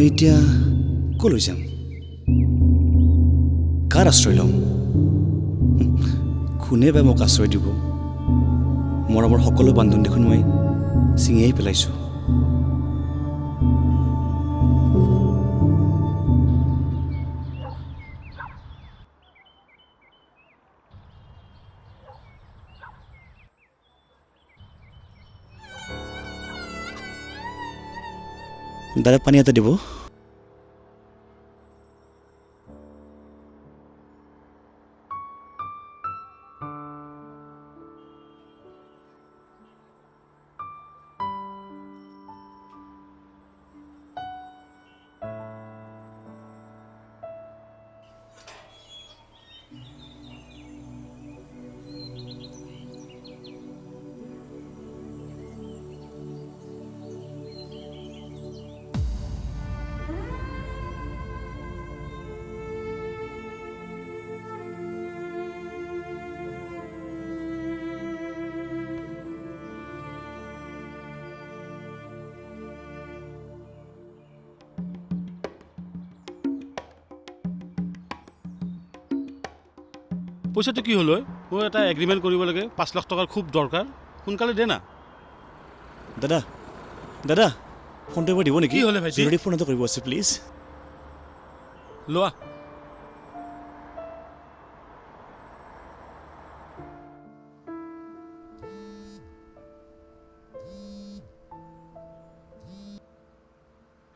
মই এতিয়া ক'লৈ যাম কাৰ আশ্ৰয় ল'ম কোনে বা মোক আশ্ৰয় দিব মৰমৰ সকলো বান্ধোন দেখোন মই ছিঙিয়াই পেলাইছোঁ দাদা পানী এটা দিব পইচাটো কি হ'ল মোৰ এটা এগ্ৰিমেণ্ট কৰিব লাগে 5 লাখ টকাৰ খুব দৰকাৰ সোনকালে দে না দাদা দাদা ফোনটো এবাৰ দিব নেকি কি হ'লে ভাইটি জৰুৰী ফোন এটা কৰিব আছে প্লিজ লোৱা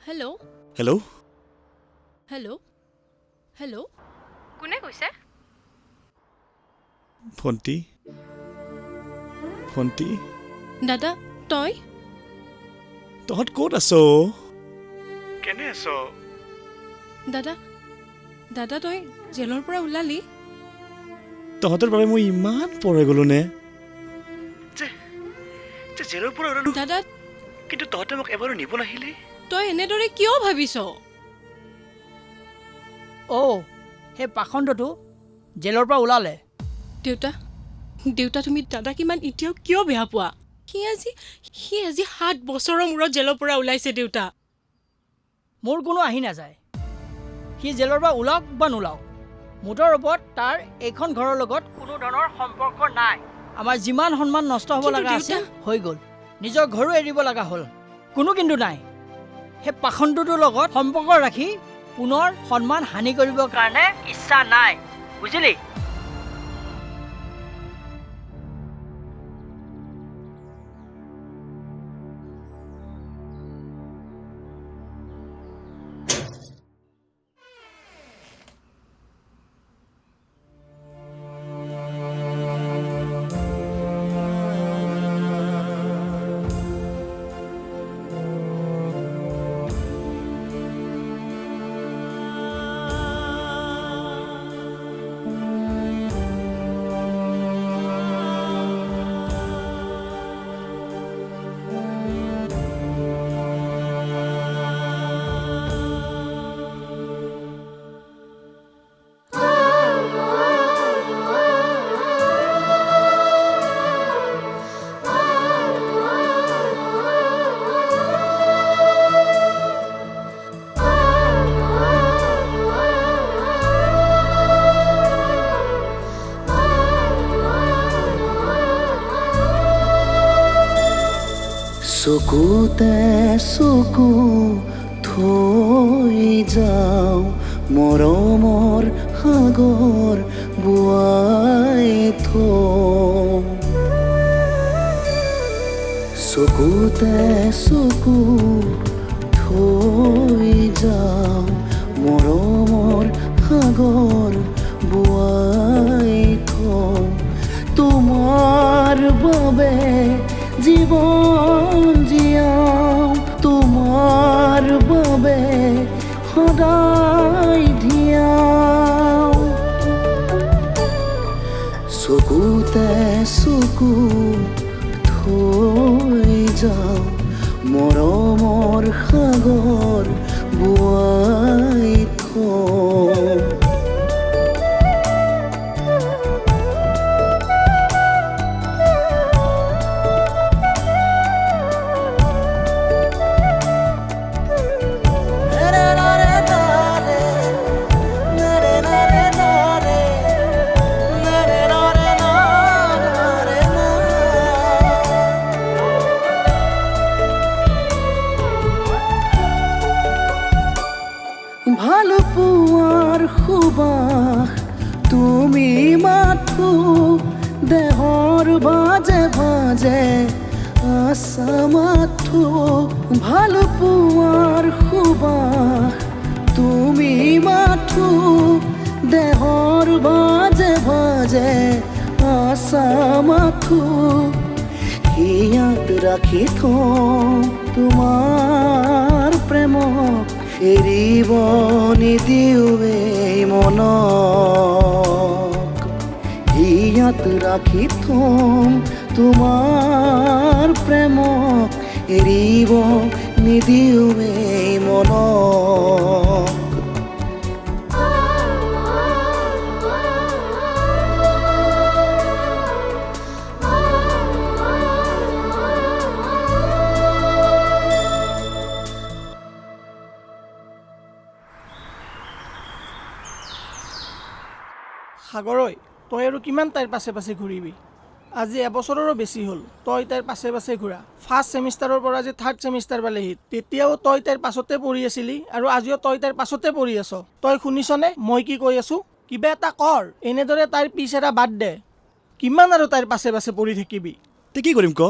হেল্ল' হেল্ল' হেল্ল' হেল্ল' কোনে কৈছে ফোনটি ফোনটি দাদা তই তহঁত ক'ত আছ কেনে আছ দাদা দাদা তই জেলৰ পৰা ওলালি তহঁতৰ বাবে মই ইমান পৰে গ'লো নে জেলৰ পৰা ওলালো দাদা কিন্তু তহঁতে মোক এবাৰো নিব নাহিলি তই এনেদৰে কিয় ভাবিছ সেই পাখণ্ডটো জেলৰ পৰা ওলালে দেউতা দেউতা তুমি দাদাক ইমান এতিয়াও কিয় বেয়া পোৱা সি আজি 7 বছৰৰ মূৰত জেলৰ পৰা ওলাইছে দেউতা মোৰ কোনো আহি নাযায় সি জেলৰ পৰা ওলাওক বা নোলাওক মুঠৰ ওপৰত তাৰ এইখন ঘৰৰ লগত কোনো ধৰণৰ সম্পৰ্ক নাই আমাৰ যিমান সন্মান নষ্ট হ'ব লগা আছে হৈ গ'ল নিজৰ ঘৰো এৰিব লগা হ'ল কোনো কিন্তু নাই সেই পাখণ্ডটোৰ লগত সম্পৰ্ক ৰাখি পুনৰ সন্মান হানি কৰিবৰ কাৰণে ইচ্ছা নাই বুজিলি চকুতে চকু থৈ যাওঁ মৰমৰ সাগৰ বুৱাই থওঁ চকুতে চকু থৈ যাওঁ মৰমৰ সাগৰ বুৱাই থওঁ তোমাৰ বাবে জীৱন জীয়াও তোমাৰ বাবে সদায় ধিয়াও চকুতে চকু থৈ যাওঁ মৰমৰ সাগৰ বুৱাই থওঁ বাজে আশা মাথো ভাল পোৱাৰ সুবাস তুমি মাথো দেহৰ বাজে বাজে আশা মাথো হিয়াত ৰাখি থওঁ তোমাৰ প্ৰেমক এৰিব নিদিওঁৱেই মনক হিয়াত ৰাখি থওঁ তোমাৰ প্ৰেমক এৰিব নিদিওঁৱেই মনক সাগৰৈ তই আৰু কিমান তাইৰ পাছে পাছে ঘূৰিবি আজি এবছৰৰো বেছি হ'ল তই তাইৰ পাছে পাছে ঘূৰা ফাৰ্ষ্ট ছেমিষ্টাৰৰ পৰা যে থাৰ্ড ছেমিষ্টাৰ পালেহি তেতিয়াও তই তাইৰ পাছতে পঢ়ি আছিলি আৰু আজিও তই তাইৰ পাছতে পঢ়ি আছ তই শুনিছনে মই কি কৈ আছোঁ কিবা এটা কৰ এনেদৰে তাইৰ পিছ এৰা বাদ দে কিমান আৰু তাইৰ পাছে পাছে পঢ়ি থাকিবি তে কি কৰিম ক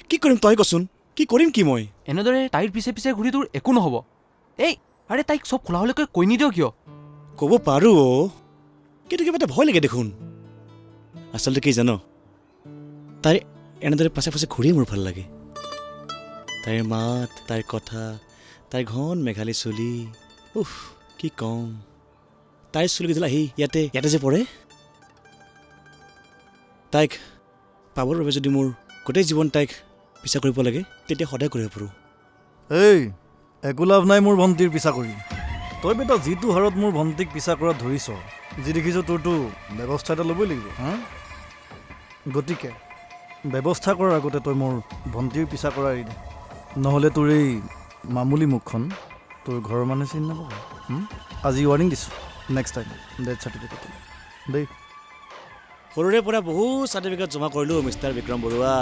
কি কৰিম তই কচোন কি কৰিম কি মই এনেদৰে তাইৰ পিছে পিছে ঘূৰি তোৰ একো নহ'ব এই আৰে তাইক চব খোলা হ'লেকৈ কৈ নিদিয় কিয় ক'ব পাৰোঁ কিন্তু কিবা এটা ভয় লাগে দেখোন আচলতে কি জান তাই এনেদৰে পাছে পাছে ঘূৰিয়ে মোৰ ভাল লাগে তাইৰ মাত তাইৰ কথা তাইৰ ঘন মেঘালী চুলি উফ কি কম তাইৰ চুলিকেইডাল আহি ইয়াতে যে পৰে তাইক পাবৰ বাবে যদি মোৰ গোটেই জীৱন তাইক পিছা কৰিব লাগে তেতিয়া সদায় কৰিব পাৰোঁ এই একো লাভ নাই মোৰ ভণ্টিৰ পিছা কৰি তই বেটা যিটো হাৰত মোৰ ভণ্টিক পিছা কৰাত ধৰিছ যি দেখিছোঁ তোৰতো ব্যৱস্থা এটা ল'বই লাগিব হা গতিকে ব্যৱস্থা কৰাৰ আগতে তই মোৰ ভণ্টিৰ পিছা কৰা এৰি দে নহ'লে তোৰ এই মামুলি মুখখন তোৰ ঘৰৰ মানুহে চিনি নাপাব আজি ৱাৰ্ণিং দিছোঁ নেক্সট টাইম ডেথ চাৰ্টিফিকেট দেই সৰুৰে পৰা বহুত চাৰ্টিফিকেট জমা কৰিলোঁ মিষ্টাৰ বিক্ৰম বৰুৱা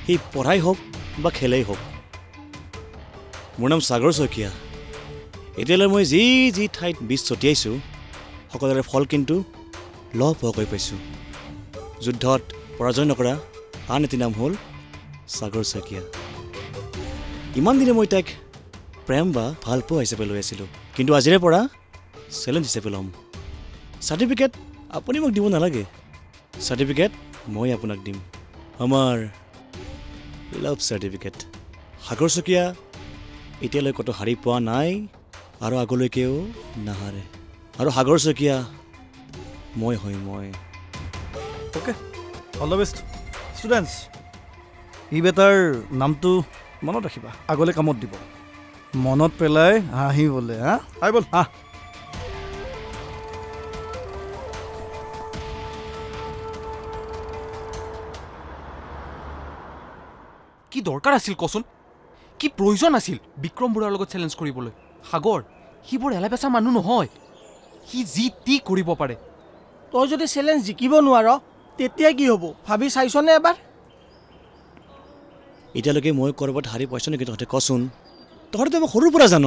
সি পঢ়াই হওক বা খেলেই হওক মোৰ নাম সাগৰ শইকীয়া এতিয়ালৈ মই যি যি ঠাইত বীজ ছটিয়াইছোঁ সকলোৰে ফল কিন্তু লহপহকৈ পাইছোঁ যুদ্ধত পৰাজয় নকৰা আন এটি নাম হ'ল সাগৰ শইকীয়া ইমান দিনে মই তাইক প্ৰেম বা ভালপোৱা হিচাপে লৈ আছিলোঁ কিন্তু আজিৰে পৰা চেলেঞ্জ হিচাপে ল'ম চাৰ্টিফিকেট আপুনি মোক দিব নালাগে চাৰ্টিফিকেট মই আপোনাক দিম আমাৰ লাভ চাৰ্টিফিকেট সাগৰ শইকীয়া এতিয়ালৈ ক'তো হাৰি পোৱা নাই আৰু আগলৈকেও নাহাৰে আৰু সাগৰ শইকীয়া মই হয় মই okay all the best students ই বেটাৰ নামটো মনত ৰাখিবা আগলৈ কামত দিব মনত পেলাই হাঁহিবলৈ হা আই বল আহ কি দৰকাৰ আছিল কচোন কি প্ৰয়োজন আছিল বিক্ৰম বৰুৱাৰ লগত চেলেঞ্জ কৰিবলৈ সাগৰ সি বৰ এলা পেচা মানুহ নহয় সি যি টি কৰিব পাৰে তই যদি চেলেঞ্জ জিকিব নোৱাৰ তেতিয়া কি হ'ব ভাবি চাইছনে এবাৰ এতিয়ালৈকে মই ক'ৰবাত হাৰি পাইছোঁ নেকি তহঁতে কচোন তহঁতে মই সৰুৰ পৰা জান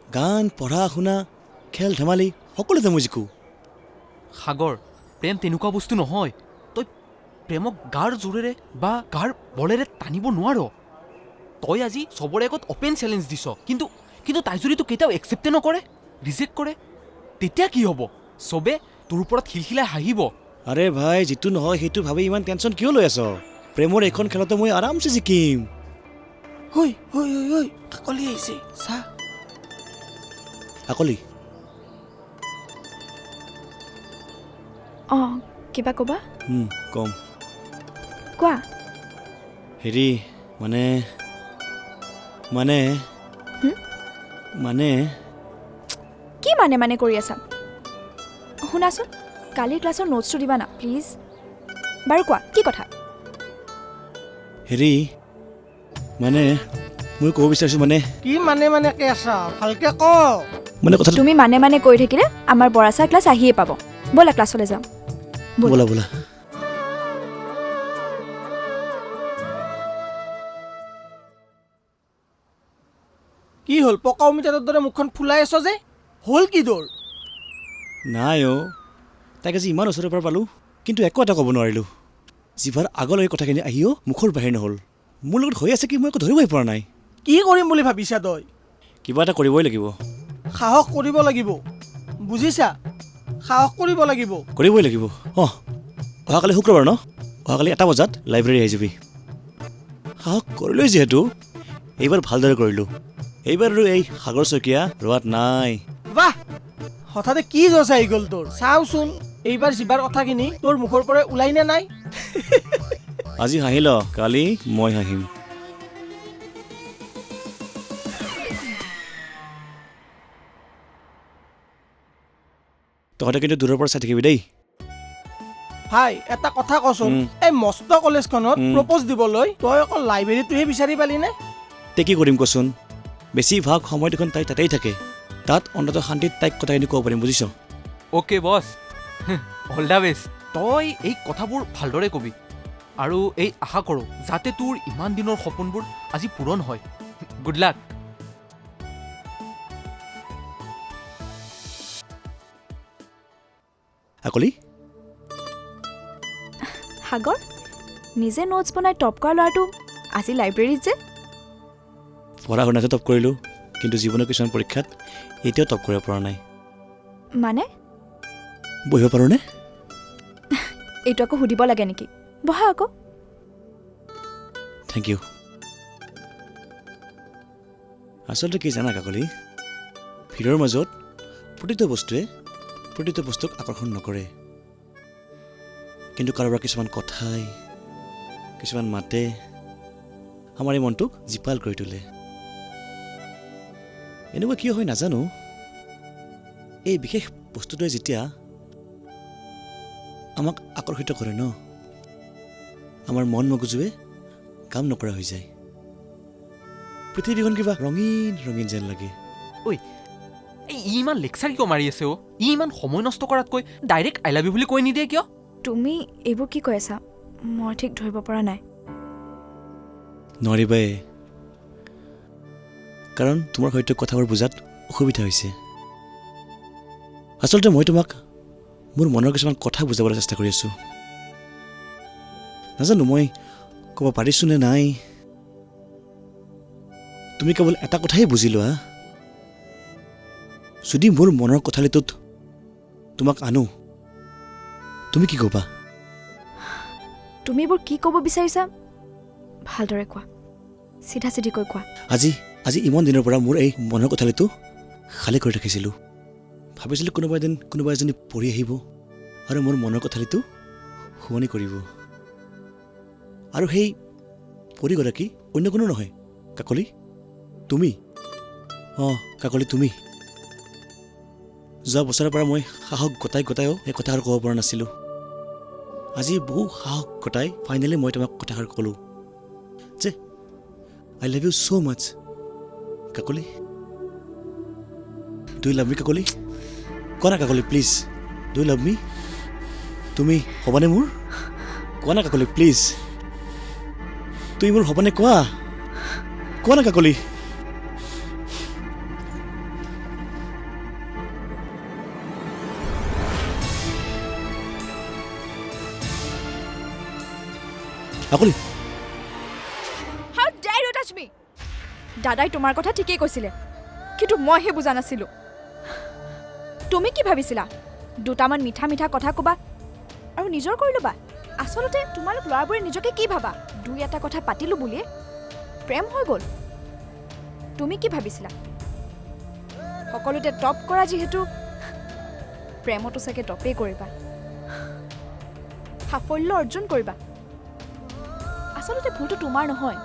গান পঢ়া শুনা খেল ধেমালি সকলোতে মই জিকোঁ সাগৰ প্ৰেম তেনেকুৱা বস্তু নহয় তই প্ৰেমক গাৰ জোৰেৰে বা গাৰ বলেৰে টানিব নোৱাৰ তই আজি চবৰে আগত অপেন চেলেঞ্জ দিছ কিন্তু তাই যদি তোক কেতিয়াও একচেপ্টে নকৰে ৰিজেক্ট কৰে তেতিয়া কি হ'ব চবে তোৰ ওপৰত খিলখিলাই হাঁহিব আৰে ভাই যিটো নহয় সেইটো ভাবি ইমান টেনশ্যন কিয় লৈ আছ প্ৰেমৰ এইখন খেলতে মই আৰামছে জিকিম ঐ কাকলি আহিছে চা কাকলি অঁ কিবা ক'বা কম কোৱা হেৰি মানে মানে মানে কি মানে কৰি আছা শুনাচোন কালিৰ ক্লাছৰ নোটছটো দিবা না প্লিজ বাৰু কোৱা কি কথা হেৰি মানে মই ক'ব বিচাৰিছোঁ মানে কি মানে কে আছা ভালকে ক মানে কথাটো তুমি মানে কৈ থাকিলে আমাৰ বৰাচাৰ ক্লাছ আহিয়ে পাব ব'লা ক্লাছলৈ যাওঁ ব'লা ব'লা কি হ'ল পকা অমিতাৰ দৰে মুখখন ফুলাই আছ যে হ'ল কি দৌৰ নাই তাইক আজি ইমান ওচৰৰ পৰা পালোঁ কিন্তু একো এটা ক'ব নোৱাৰিলোঁ জিভাৰ আগলৈ কথাখিনি আহিও মুখৰ বাহিৰ নহ'ল। মোৰ লগত হৈ আছে কি মই একো ধৰিবই পৰা নাই। কি কৰিম বুলি ভাবিছা তই? কিবা এটা কৰিবই লাগিব। সাহস কৰিব লাগিব, বুজিছা? সাহস কৰিব লাগিব। কৰিবই লাগিব। অহাকালি শুক্ৰবাৰ ন? অহাকালি 1 বজাত লাইব্ৰেৰী আহি যাবি। সাহস কৰিলোঁ যিহেতু এইবাৰ ভালদৰে কৰিলোঁ। এইবাৰ আৰু এই সাগৰ শইকীয়া ৰোৱাত নাই। বাহ, হঠাতে কি জচ আহি গ'ল তোৰ? চাওচোন এইবাৰ জিভাৰ কথাখিনি তোৰ মুখৰ পৰা ওলাই নে নাই? আজি হাঁহি ল, কালি মই হাঁহিম। তহঁতে কিন্তু দূৰৰ পৰা চাই থাকিবি দেই। ভাই এটা কথা কচোন, এই মস্ত কলেজখনত প্ৰপ'জ দিবলৈ তই অকল লাইব্ৰেৰীটোহে বিচাৰি পালি নে? তে কি কৰিম কচোন? বেছিভাগ সময় দেখোন তাই তাতেই থাকে। তাত অন্তত শান্তিত তাইক কথাখিনি ক'ব পাৰিম, বুজিছ? Okay boss, all the best. তই এই কথাবোৰ ভালদৰে কবি আৰু এই আশা কৰোঁ যাতে তোৰ ইমান দিনৰ সপোনবোৰ আজি পূৰণ হয়। Good luck. আকলি সাগৰ, নিজে নোটছ বনাই টপ কৰা ল'ৰাটো আজি লাইব্ৰেৰীত যে? পঢ়া শুনাতে টপ কৰিলোঁ, কিন্তু জীৱনৰ কিছুমান পৰীক্ষাত এতিয়াও টপ কৰিব পৰা নাই। মানে বহিব পাৰোঁনে? এইটো আকৌ সুধিব লাগে নেকি? বহা আকৌ। Thank you. আচলতে কি জানা কাকলি, ভিৰৰ মাজত প্ৰতিটো বস্তুৱে প্ৰতিটো বস্তুক আকৰ্ষণ নকৰে, কিন্তু কাৰোবাৰ কিছুমান কথাই, কিছুমান মাতে আমাৰ এই মনটোক জীপাল কৰি তোলে। এনেকুৱা কিয় হয় নাজানো, এই বিশেষ বস্তুটোৱে যেতিয়া আমাক আকৰ্ষিত কৰে ন, আমাৰ মন মগজুৱে কাম নকৰা হৈ যায়। পৃথিৱীখন কিবা ৰঙীন ৰঙীন যেন লাগে। ঐ, ই ইমান লেকচাৰ কিয় মাৰি আছে? ই ইমান সময় নষ্ট কৰাতকৈ ডাইৰেক্ট আই লাভ ইউ বুলি কৈ নিদিয়ে কিয়? তুমি এইবোৰ কি কৈ আছা? মই ঠিক ধৰিব পৰা নাই। নোৱাৰিবাই, কাৰণ তোমাৰ সৈতে কথাবোৰ বুজাত অসুবিধা হৈছে। আচলতে মই তোমাক মোৰ মনৰ কিছুমান কথা বুজাবলৈ চেষ্টা কৰি আছোঁ। নাজানো মই ক'ব পাৰিছোঁ নে নাই। তুমি কেৱল এটা কথাই বুজি লোৱা, যদি মোৰ মনৰ কোঠালিটোত তোমাক আনো, তুমি কি ক'বা? তুমি এইবোৰ কি ক'ব বিচাৰিছা? ভালদৰে কোৱা, চিধা চিধিকৈ কোৱা। আজি ইমান দিনৰ পৰা মোৰ এই মনৰ কোঠালিটো খালী কৰি ৰাখিছিলোঁ। ভাবিছিলোঁ কোনোবা এদিন কোনোবা এজনী পঢ়ি আহিব আৰু মোৰ মনৰ কোঠালিটো শুৱনি কৰিব। আৰু সেই পৰিগৰাকী অন্য কোনো নহয়, কাকলি, তুমি। কাকলি, তুমি। যোৱা বছৰৰ পৰা মই সাহস গোটাইও এই কথাষাৰ ক'ব পৰা নাছিলোঁ। আজি বহু সাহস গোটাই ফাইনেলি মই তোমাক কথাষাৰ ক'লোঁ যে I love you so' much. Kakoli, do you love me? Kakoli, কোৱা না Kakoli, please, do you love me? তুমি হ'বানে মোৰ? কোৱা না কাকলি, প্লিজ, তুমি মোৰ হ'বানে? কোৱা না Kakoli. Kakoli, How dare you touch me? দাদাই তোমাৰ কথা ঠিকেই কৈছিলে, কিন্তু মইহে বুজা নাছিলোঁ। তুমি কি ভাবিছিলা? দুটামান মিঠা মিঠা কথা ক'বা আৰু নিজৰ কৰি ল'বা। আচলতে তোমালোক ল'ৰাবোৰে নিজকে কি ভাবা? দুই এটা কথা পাতিলোঁ বুলিয়ে প্ৰেম হৈ গ'ল। তুমি কি ভাবিছিলা? সকলোতে টপ কৰা যিহেতু প্ৰেমতো চাগে টপেই কৰিবা, সাফল্য অৰ্জন কৰিবা। আচলতে ভুলটো তোমাৰ নহয়,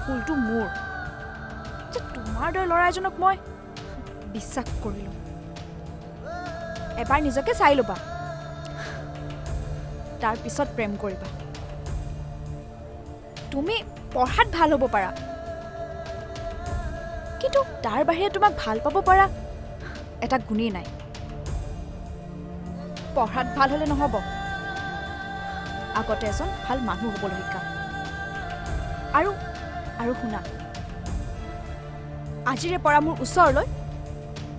ভুলটো মোৰ যে তোমাৰ দৰে ল'ৰা এজনক মই বিশ্বাস কৰিলোঁ। এবাৰ নিজকে চাই ল'বা, তাৰপিছত প্ৰেম কৰিবা। তুমি পঢ়াত ভাল হ'ব পাৰা, কিন্তু তাৰ বাহিৰে তোমাক ভাল পাব পাৰা এটা গুণেই নাই। পঢ়াত ভাল হ'লে নহ'ব, আগতে এজন ভাল মানুহ হ'বলৈ শিকা। আৰু শুনা, আজিৰে পৰা মোৰ ওচৰলৈ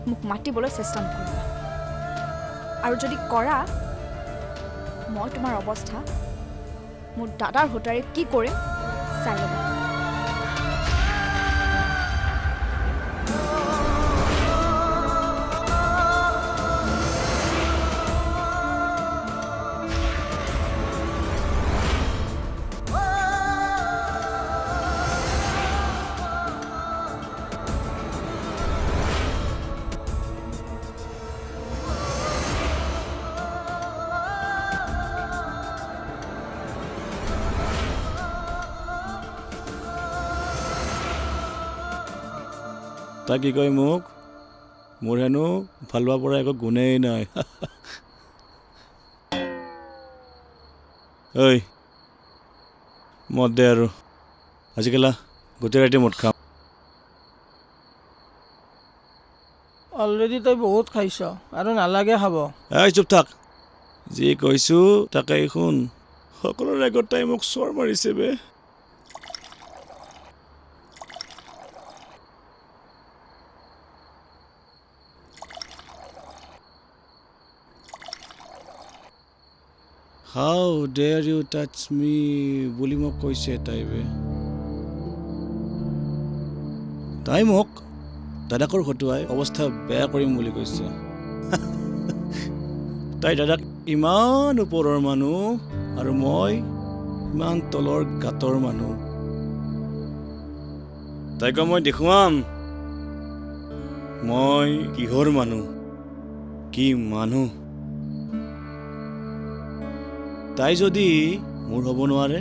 মোক মাতিবলৈ চেষ্টা নকৰিবা, আৰু যদি কৰা মই তোমাৰ অৱস্থা মোৰ দাদাৰ হোটাৰে কি কৰিম চাই ল'বা তাই কি কয় মোক মোৰ হেনো ভাল পোৱাৰ পৰা একো গুণেই নাই ঐ মদ দে আৰু আজিকালি গোটেই ৰাতি মদ খাম অলৰেডি তই বহুত খাইছ আৰু নালাগে খাব এই চুপ থাক যি কৈছোঁ তাকেই শুন সকলোৰে আগত তাই মোক চৰ মাৰিছে বে How dare you touch me বুলি মোক কৈছে তাই মোক দাদাকৰ হতুৱাই অৱস্থা বেয়া কৰিম বুলি কৈছে তাই দাদাক ইমান ওপৰৰ মানুহ আৰু মই ইমান তলৰ গাতৰ মানুহ তাইক মই দেখুৱাম মই কিহৰ মানুহ কি মানুহ তাই যদি মোৰ হ'ব নোৱাৰে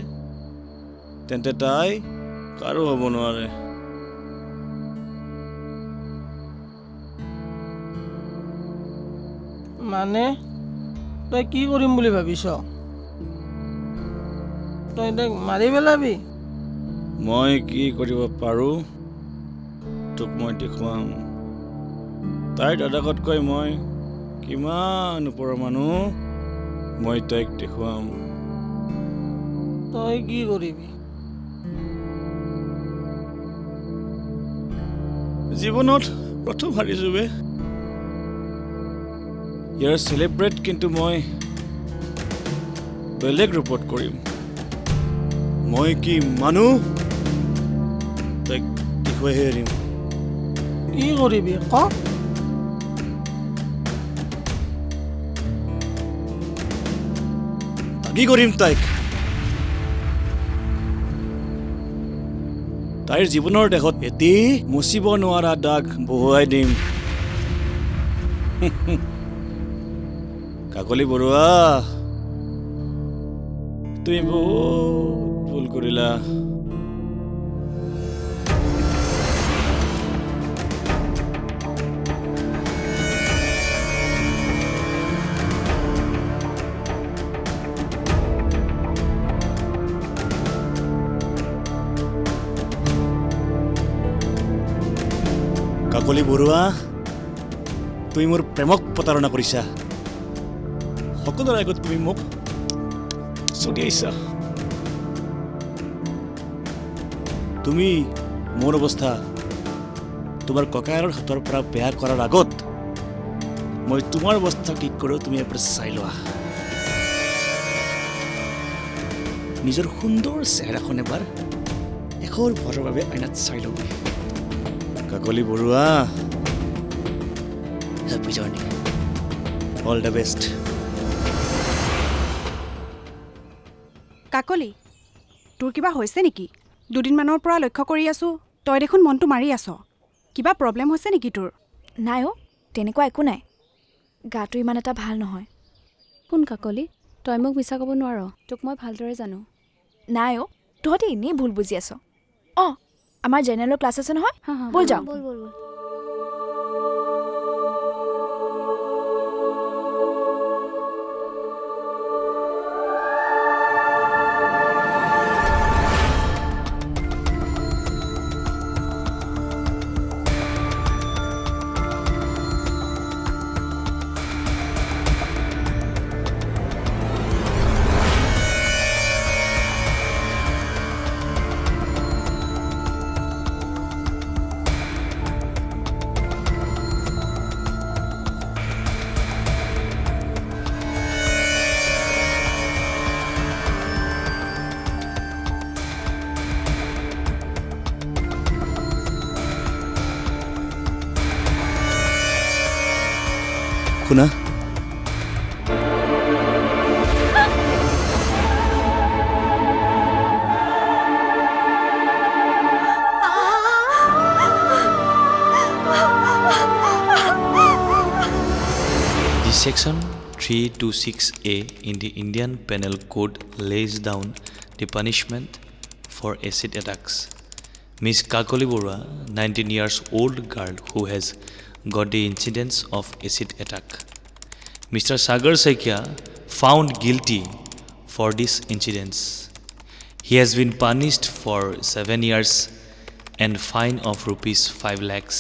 তেন্তে তাই কাৰো হ'ব নোৱাৰে মানে তই কি কৰিম বুলি ভাবিছ তই তাইক মাৰি পেলাবি মই কি কৰিব পাৰোঁ তোক মই দেখুৱাম তাইৰ দাদাকতকৈ মই কিমান ওপৰৰ মানুহ মই তাইক দেখুৱাম তই কি কৰিবি জীৱনত প্ৰথম হাৰিছোঁ বে ইয়াৰ চেলিব্ৰেট কিন্তু মই বেলেগ ৰূপত কৰিম মই কি মানুহ তাইক দেখুৱাইহে এৰিম কি কৰিবি ক কি কৰিম তাইক তাইৰ জীৱনৰ দেশত এটি মুচিব নোৱাৰা দাগ বহুৱাই দিম কাকলি বৰুৱা তুমি বহুত ভুল কৰিলা কাকলি বৰুৱা তুমি মোৰ প্ৰেমক প্ৰতাৰণা কৰিছা সকলোৰে আগত তুমি মোক চদিয়াইছা তুমি মোৰ অৱস্থা তোমাৰ ককায়ৰৰ হাতৰ পৰা বেয়া কৰাৰ আগত মই তোমাৰ অৱস্থা ঠিক কৰোঁ তুমি এবাৰ চাই লোৱা নিজৰ সুন্দৰ চেহেৰাখন এবাৰ এশৰ ভৰৰ বাবে আইনাত চাই ল'বি Kakoli Baruah happy journey all the best Kakoli তোৰ কিবা হৈছে নেকি দুদিনমানৰ পৰা লক্ষ্য কৰি আছোঁ তই দেখোন মনটো মাৰি আছ কিবা প্ৰব্লেম হৈছে নেকি তোৰ নাই অ' তেনেকুৱা একো নাই গাটো ইমান এটা ভাল নহয় কোন কাকলি তই মোক মিছা ক'ব নোৱাৰ তোক মই ভালদৰে জানো নাই অ' তহঁতে এনেই ভুল বুজি আছ অঁ আমাৰ জেনেৰেলৰ ক্লাছ আছে নহয় ব'ল যাওঁ বল শুনা Section 326A in the Indian Penal Code lays down the punishment for acid attacks. Ms. Nirmali Kashyap, 19 years old girl who has got the incidence of acid attack. Mr. Titikhya found guilty for this incidence. He has been punished for 7 years and fine of rupees 5 lakhs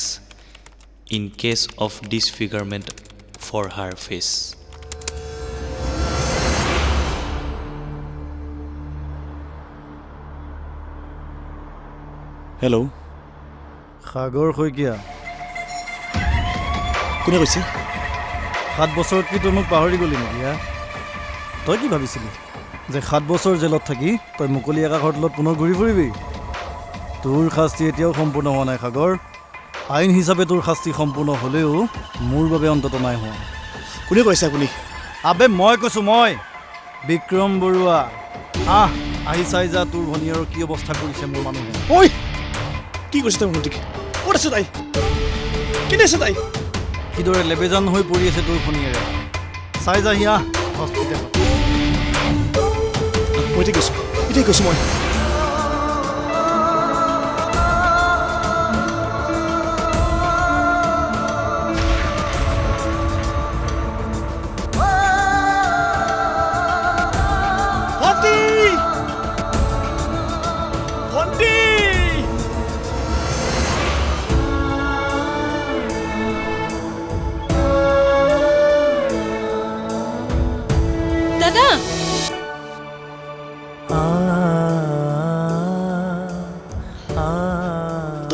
in case of disfigurement for her face. Hello. সাগৰ শইকীয়া কোনে কৈছে 7 বছৰত কি তই মোক পাহৰি গলি নেকি তই কি ভাবিছিলি যে 7 বছৰ জেলত থাকি তই মুকলি আকাশৰ তলত পুনৰ ঘূৰি ফুৰিবি তোৰ শাস্তি এতিয়াও সম্পূৰ্ণ হোৱা নাই সাগৰ আইন হিচাপে তোৰ শাস্তি সম্পূৰ্ণ হ'লেও মোৰ বাবে অন্তত নাই হোৱা কোনে কৈছে আপুনি আবে মই কৈছোঁ মই বিক্ৰম বৰুৱা আহি চাই যা তোৰ ভনীয়াৰ কি অৱস্থা কৰিছে মোৰ মানুহে ঐ কি কৰিছে তই ভণ্টিক ক'ত আছে তাই কেনে আছে তাই কিদৰে লেবেজান হৈ পৰি আছে তোৰ ভনীয়েৰে চাই যা হিয়া হস্পিটেলত মই এতিয়াই কৈছোঁ মই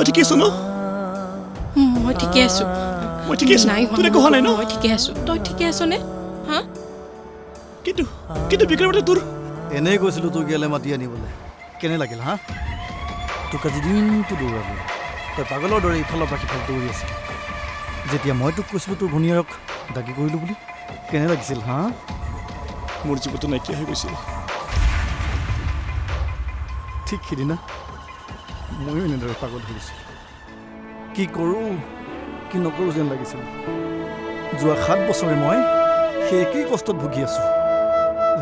ঠিকে আছো ন মই ঠিকে আছো নাই হোৱা নাই ন মই ঠিকে আছো তই ঠিকে আছ নে হা কিন্তু বিক্ৰমতে তোৰ এনেই কৈছিলোঁ তোৰ গেলে মাতি আনিবলৈ কেনে লাগিল হা তোক আজি দিনটো দৌৰালোঁ তই পাগলৰ দৰে ইফালৰ পৰা সিফালে দৌৰি আছিলি যেতিয়া মই তোক কৈছিলোঁ তোৰ ভনীয়াৰক দাগী কৰিলোঁ বুলি কেনে লাগিছিল হা মোৰ জীৱনটো নাইকিয়া হৈ গৈছিল ঠিক সিদিনা ময়ো এনেদৰে পাগল হৈ গৈছিলোঁ কি কৰোঁ কি নকৰোঁ যেন লাগিছিল যোৱা 7 বছৰে মই সেই একেই কষ্টত ভুগি আছোঁ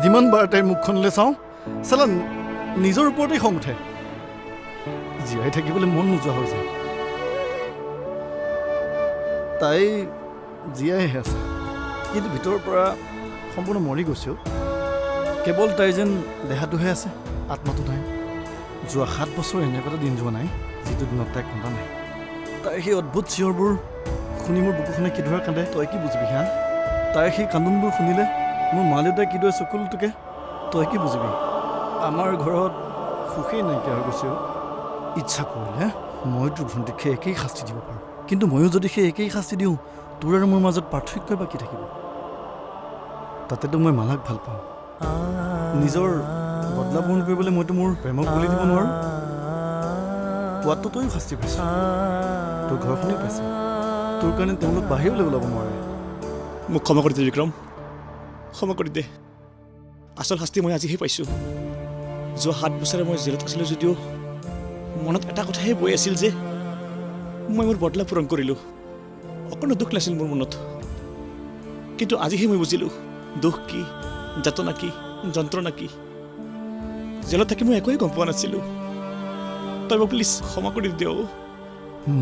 যিমান বাৰ তাইৰ মুখখনলৈ চাওঁ চালা নিজৰ ওপৰতেই খং উঠে জীয়াই থাকিবলৈ মন নোযোৱা হৈ যায় তাই জীয়াইহে আছে কিন্তু ভিতৰৰ পৰা সম্পূৰ্ণ মৰি গৈছেও কেৱল তাইৰ যেন দেহাটোহে আছে আত্মাটো নাই যোৱা 7 বছৰ এনেকুৱা এটা দিন যোৱা নাই যিটো দিনত তাইক কন্দা নাই তাইৰ সেই অদ্ভুত চিঞৰবোৰ শুনি মোৰ বুকুখনে কিদৰে কান্দে তই কি বুজিবি হা তাইৰ সেই কান্দোনবোৰ শুনিলে মোৰ মা দেউতাই কিদৰে চকুল তোকে তই কি বুজিবি আমাৰ ঘৰত সুখেই নাইকিয়া হৈ গৈছে ইচ্ছা কৰিলে মই তোৰ ভণ্টিক সেই একেই শাস্তি দিব পাৰোঁ কিন্তু ময়ো যদি সেই একেই শাস্তি দিওঁ তোৰ আৰু মোৰ মাজত পাৰ্থক্য বা কি থাকিব তাতেতো মই মালাক ভাল পাওঁ নিজৰ বদলা পূৰণ কৰিবলৈ মইতো মোৰ প্ৰেমক বলি দিব নোৱাৰোঁ পোৱাততো তইও শাস্তি পাইছ তোৰ ঘৰখনেও পাইছে তোৰ কাৰণে তেওঁলোক বাহিৰলৈ ওলাব নোৱাৰে মোক ক্ষমা কৰি দে বিক্ৰম ক্ষমা কৰি দে আচল শাস্তি মই আজিহে পাইছোঁ যোৱা 7 বছৰে মই জেলত আছিলোঁ যদিও মনত এটা কথাহে বৈ আছিল যে মই মোৰ বদলা পূৰণ কৰিলোঁ অকণো দুখ নাছিল মোৰ মনত কিন্তু আজিহে মই বুজিলোঁ দুখ কি যাতনা কি যন্ত্ৰণা কি জেলত থাকি মই একোৱেই গম পোৱা নাছিলোঁ তই মোক প্লিজ ক্ষমা কৰি দিয়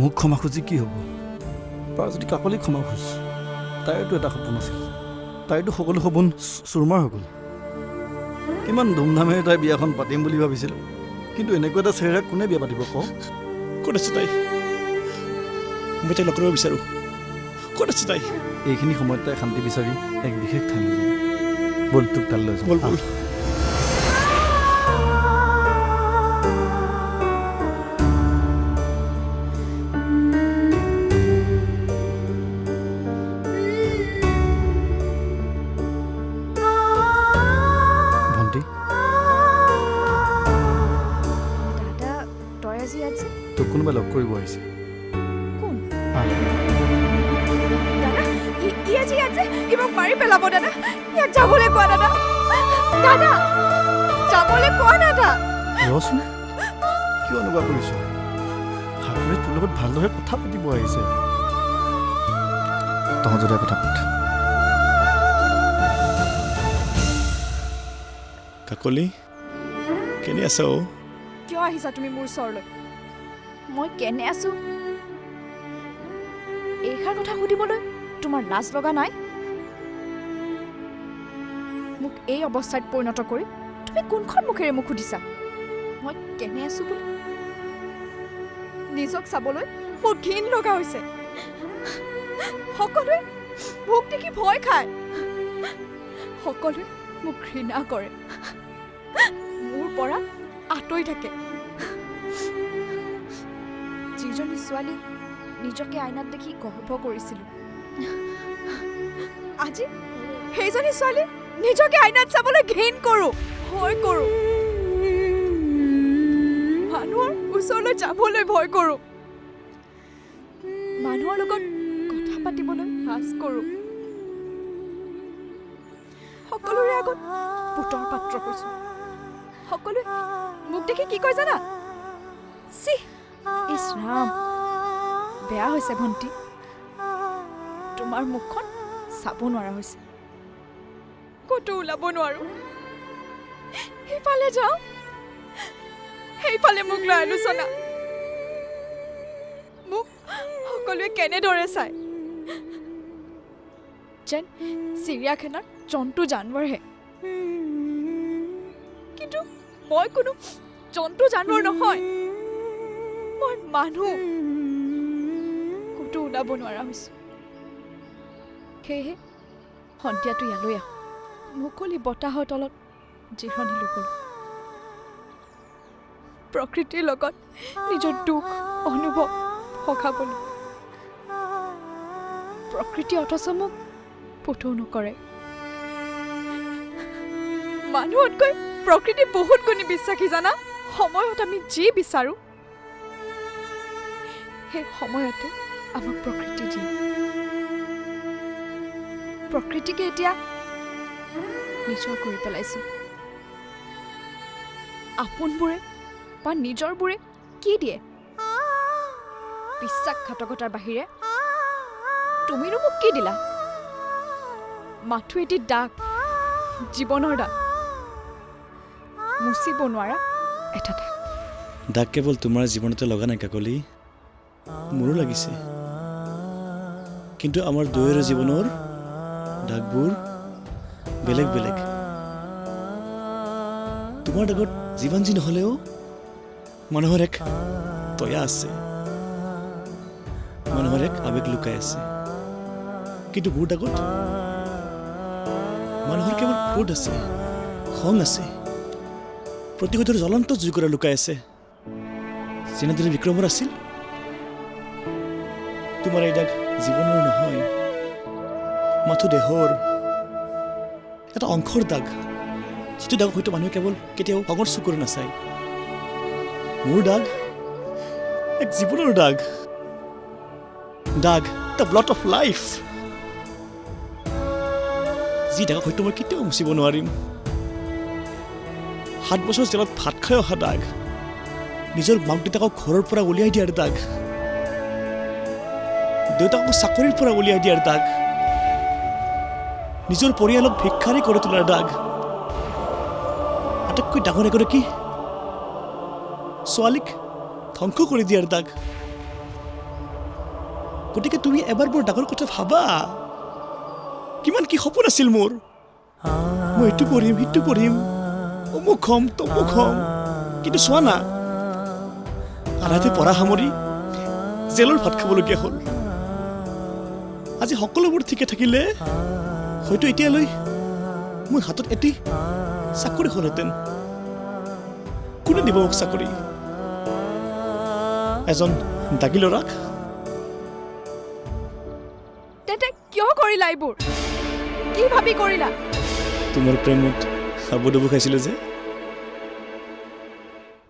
মোক ক্ষমা খুজি কি হ'ব পাৰ যদি কাকলি ক্ষমা খোজ তাইৰতো এটা সপোন আছিল তাইৰতো সকলো সপোন চুৰমাৰ হৈ গ'ল কিমান ধুমধামেৰে তাই বিয়াখন পাতিম বুলি ভাবিছিল কিন্তু এনেকুৱা এটা চেহেৰা কোনে বিয়া পাতিব কওঁ ক'ত আছে তাই মই তাইক লগ কৰিব বিচাৰোঁ ক'ত আছে তাই এইখিনি সময়ত তাই শান্তি বিচাৰি এক বিশেষ ঠাইলৈ যায় ব'ল তোক তালৈ যাওঁ ব'ল তোক কোনোবাই লগ কৰিব আহিছে কোন দাদা ই আজি ই মোক মাৰি পেলাব দাদা ইয়াক যাবলৈ কোৱা দাদা দাদা যাবলৈ কোৱা দাদা ৰচোন কিয় এনেকুৱা কৰিছ সাগৰে তোৰ লগত ভালদৰে কথা পাতিব আহিছে তহঁতৰে কথা পাত কাকলি কেনে আছা অ কিয় আহিছা তুমি মোৰ ওচৰলৈ মই কেনে আছো এইষাৰ কথা সুধিবলৈ তোমাৰ লাজ লগা নাই মোক এই অৱস্থাত পৰিণত কৰি তুমি কোনখন মুখেৰে মোক সুধিছা মই কেনে আছো বুলি নিজক চাবলৈ মোৰ ঘিণ লগা হৈছে সকলোৱে মোক দেখি ভয় খায় সকলোৱে মোক ঘৃণা কৰে মোৰ পৰা আঁতৰি থাকে যিজনী ছোৱালী নিজকে আইনাত দেখি গৰ্ব কৰিছিলোঁ আজি সেইজনী ছোৱালী নিজকে আইনাত চাবলৈ ঘিণ কৰোঁ ভয় কৰোঁ মানুহৰ ওচৰলৈ যাবলৈ ভয় কৰোঁ মানুহৰ লগত কথা পাতিবলৈ লাজ কৰোঁ সকলোৰে আগত পুতৰ পাত্ৰ হৈছোঁ সকলোৱে মোক দেখি কি কয় জানা চি ইছ ৰাম বেয়া হৈছে ভণ্টি তোমাৰ মুখখন চাব নোৱাৰা হৈছে ক'তো ওলাব নোৱাৰো সেইফালে যাওঁ সেইফালে মোক লৈ আলোচনা মোক সকলোৱে কেনেদৰে চায় যেন চিৰিয়াখানাৰ জন্তু জানৱৰহে কিন্তু মই কোনো জন্তু জানৱৰ নহয় মই মানুহ ক'তো ওলাব নোৱাৰা হৈছোঁ সেয়েহে সন্ধিয়াটো ইয়ালৈ আহোঁ মুকলি বতাহৰ তলত জিৰণি ল'বলৈ প্ৰকৃতিৰ লগত নিজৰ দুখ অনুভৱ সকাবলৈ প্ৰকৃতি অথচ মোক পুতৌ নকৰে মানুহতকৈ প্ৰকৃতি বহুত গুণী বিশ্বাসী জানা সময়ত আমি যি বিচাৰোঁ সেই সময়তে আমাক প্ৰকৃতি দিয়ে প্ৰকৃতিকে এতিয়া নিজৰ কৰি পেলাইছোঁ আপোনবোৰে বা নিজৰবোৰে কি দিয়ে বিশ্বাসঘাতকতাৰ বাহিৰে তুমিনো মোক কি দিলা মাথো এটি দাগ জীৱনৰ দাগ মুচিব নোৱাৰা এটা দাগ দাগ কেৱল তোমাৰ জীৱনতে লগা নাই কাকলি মোৰো লাগিছে কিন্তু আমাৰ দুয়োৰে জীৱনৰ দাগবোৰ বেলেগ বেলেগ তোমাৰ দাগত যিমান যি নহ'লেও মানুহৰ এক তয়া আছে মানুহৰ এক আৱেগ লুকাই আছে কিন্তু মোৰ দাগত মানুহৰ কেৱল ক্ৰোধ আছে খং আছে প্ৰতিশোধৰ জ্বলন্ত জুইকুৰা লুকাই আছে যেনেদৰে বিক্ৰমৰ আছিল তোমাৰ এই দাগ জীৱনৰ নহয় মাথো দেহৰ এটা অংশৰ দাগ যিটো দাগ হয়তো মানুহে কেৱল কেতিয়াও খঙৰ চকুৰে নাচায় মোৰ দাগ এক জীৱনৰ দাগ দাগ দ্য ব্লট অফ লাইফ যি দাগক হয়তো মই কেতিয়াও মুচিব নোৱাৰিম 7 বছৰ জেলত ভাত খাই অহা দাগ নিজৰ মাক দেউতাকক ঘৰৰ পৰা উলিয়াই দিয়াৰ দাগ দেউতাকক চাকৰিৰ পৰা উলিয়াই দিয়াৰ দাগ নিজৰ পৰিয়ালক ভিক্ষাৰী কৰি তোলাৰ দাগ আটাইতকৈ ডাঙৰ এগৰাকী ছোৱালীক ধ্বংস কৰি দিয়াৰ দাগ গতিকে তুমি এবাৰ মোৰ ডাঙৰ কথা ভাবা কিমান কি সপোন আছিল মোৰ মই এইটো পঢ়িম সিটো পঢ়িম অমুক হ'ম তমুক হ'ম কিন্তু চোৱা না আধাতে পঢ়া সামৰি জেলৰ ভাত খাবলগীয়া হ'ল আজি সকলোবোৰ ঠিকে থাকিলে হয়তো এতিয়ালৈ মোৰ হাতত এটি চাকৰি হ'লহেঁতেন কোনে দিব মোক চাকৰি এজন দাগী ল'ৰাক তেন্তে কিয় কৰিলা এইবোৰ কি ভাবি কৰিলা তোমাৰ প্ৰেমত হাবুডুবু খাইছিলো যে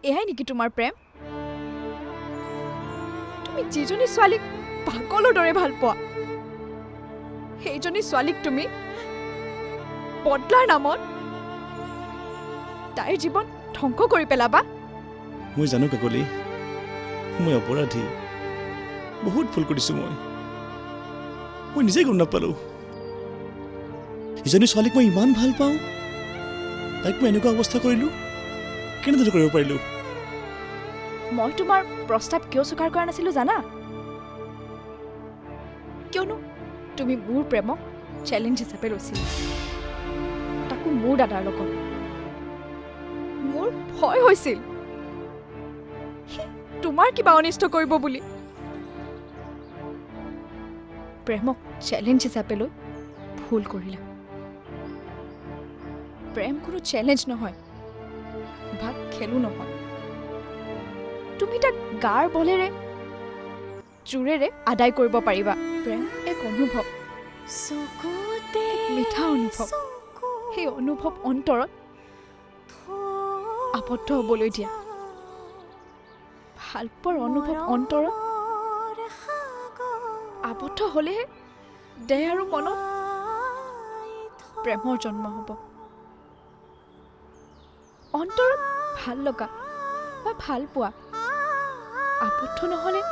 এয়াই নেকি তোমাৰ প্ৰেম তুমি যিজনী ছোৱালীক পাগলৰ দৰে ভাল পোৱা সেইজনী ছোৱালীক তুমি বদলাৰ নামত তাইৰ জীৱন ধ্বংস কৰি পেলাবা? মই জানো কাকলি, মই অপৰাধী, বহুত ভুল কৰিছোঁ মই নিজেই গম নাপালোঁ। ইজনী ছোৱালীক মই ইমান ভাল পাওঁ, তাইক মই এনেকুৱা অৱস্থা কৰিলোঁ, কেনেদৰে কৰিব পাৰিলোঁ? মই তোমাৰ প্ৰস্তাৱ কিয় স্বীকাৰ কৰা নাছিলোঁ জানা? কিয়নো তুমি মোৰ প্ৰেমক চেলেঞ্জ হিচাপে লৈছিলা, তাকো মোৰ দাদাৰ লগত। মোৰ ভয় হৈছিল তোমাৰ কিবা অনিষ্ট কৰিব বুলি। প্ৰেমক চেলেঞ্জ হিচাপে লৈ ভুল কৰিলা। প্ৰেম কোনো চেলেঞ্জ নহয়, ভাগ খেলো নহয়। তুমি তাক গাৰ বলেৰে জোৰেৰে আদায় কৰিব পাৰিবা। প্ৰেম এক অনুভৱ, মিঠা অনুভৱ। সেই অনুভৱ অন্তৰত আবদ্ধ হ'বলৈ দিয়া। ভালপোৱাৰ অনুভৱ অন্তৰত আবদ্ধ হ'লেহে দেহ আৰু মনত প্ৰেমৰ জন্ম হ'ব। অন্তৰত ভাল লগা বা ভাল পোৱা আবদ্ধ নহ'লে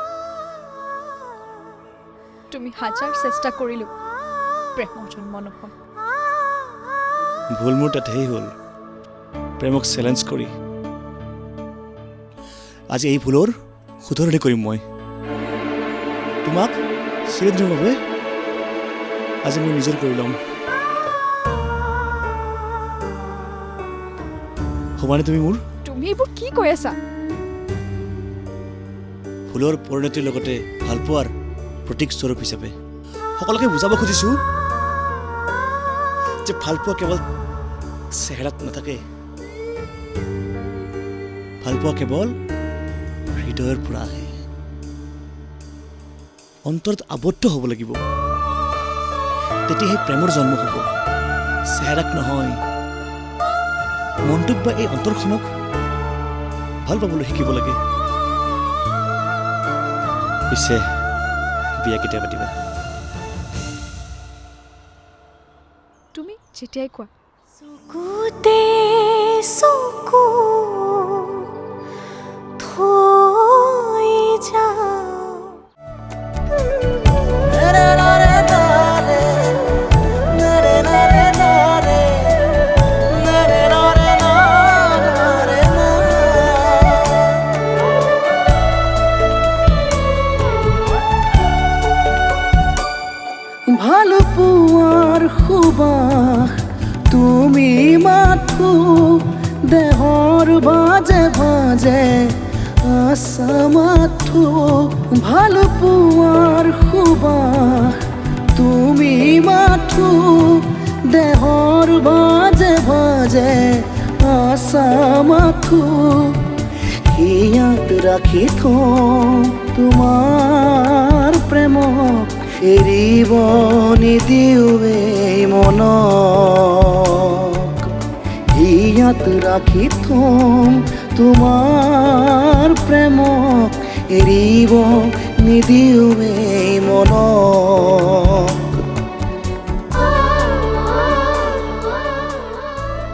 তুমি হাজাৰ চেষ্টা কৰিলোঁ প্ৰেমৰ জন্ম নহয়। ভুল মোৰ তাতেই হ'ল, প্ৰেমক চেলেঞ্জ কৰি। আজি এই ভুলৰ শুধৰণি কৰিম মই। তোমাক চিৰদিনৰ বাবে আজি মই নিজৰ কৰি ল'ম। হ'বানে তুমি মোৰ? তুমি এইবোৰ কি কৈ আছা? ভুলৰ পৰিণতিৰ লগতে ভালপোৱাৰ প্ৰতীক স্বৰূপ হিচাপে সকলোকে বুজাব খুজিছোঁ যে ভালপোৱা কেৱল চেহেৰাত নাথাকে, ভালপোৱা কেৱল হৃদয়ৰ পৰা আহে। অন্তৰত আবদ্ধ হ'ব লাগিব, তেতিয়াহে প্ৰেমৰ জন্ম হ'ব। চেহেৰাক নহয়, মনটোক বা এই অন্তৰখনক ভাল পাবলৈ শিকিব লাগে। পিছে বিয়া কেতিয়া পাতিবা? তুমি যেতিয়াই কোৱা। চকুতে চকু থৈ যাওঁ। ভালপোৱাৰ সুবাস তুমি মাথো দেহৰ বাজে বাজে আছা মাথো। ভালপোৱাৰ সুবাস তুমি মাথো দেহৰ বাজে বাজে আছা মাথো। হিয়াত ৰাখি থওঁ তোমাৰ প্ৰেমক, এৰিব নিদিওঁৱেই মনক। হিয়াত ৰাখি থওঁ তোমাৰ প্ৰেমক, এৰিব নিদিওঁৱেই মনক।